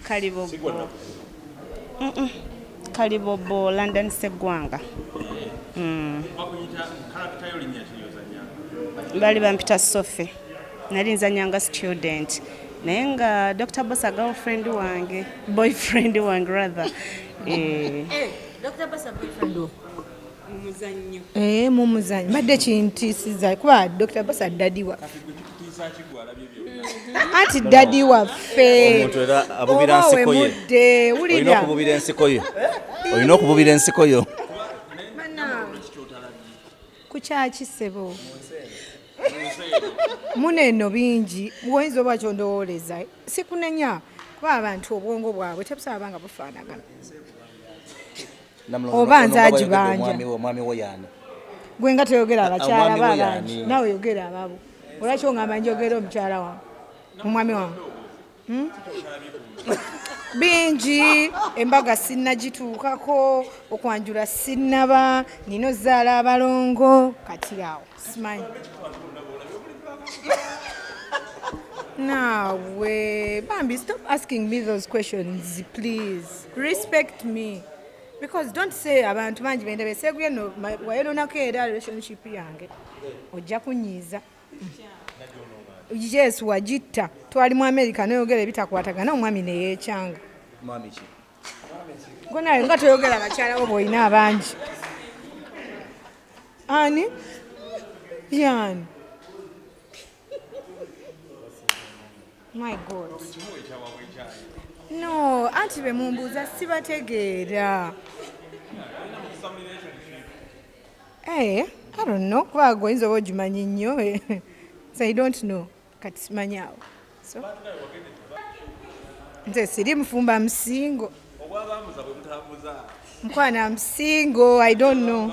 Kalibobo. Kalibobo London Segwanga. Bali bampita Sophie. Nali nzanyanga student. Naye nga Dr. Bosa girlfriend wange, boyfriend wange rather. Dr. Bosa boyfriend Mumuzannyo. Mumuzannyo. Badde kintiisiza kuba Dr. Bosa daddy waffe. Anti daddy waffe. Omuntu era abubira nsiko ye. Mudde wulira. Olina okububira ensiko yo. Olina okububira ensiko yo. Kukyaki sebo. Muneno bingi bwoyinza oba kyondowooleza sikunenya kuba abantu obwongo bwabwe tebusaba nga bufaanagana oba nze agibanja omwami wo yaani gwe nga toyogera abakyala babangi nawe yogera ababo olwaki ongamba njogera omukyala wange omwami wange bingi embaga sinnagituukako okwanjula sinnaba nina ozaala abalongo kati awo simanyi Nawe, Bambi, stop asking me those questions, please. Respect me. Because don't say abantu bangi bende besegwe no wayeno nakera relationship yange. Ojja kunyiza. Yes, wajita. Twali mu America nayogera bitakwatagana omwami ne yekyanga. Mwami ki? Gona nga toyogera bakyala bo boyina abangi. Ani? Yan. My God. No, anti be mumbuza sibategeera. I don't know. Kwa goyinza ojimanyi nnyo. So I don't know. Kati simanyawo. So. Nze siri mfumba msingo. Mkwana msingo, I don't know.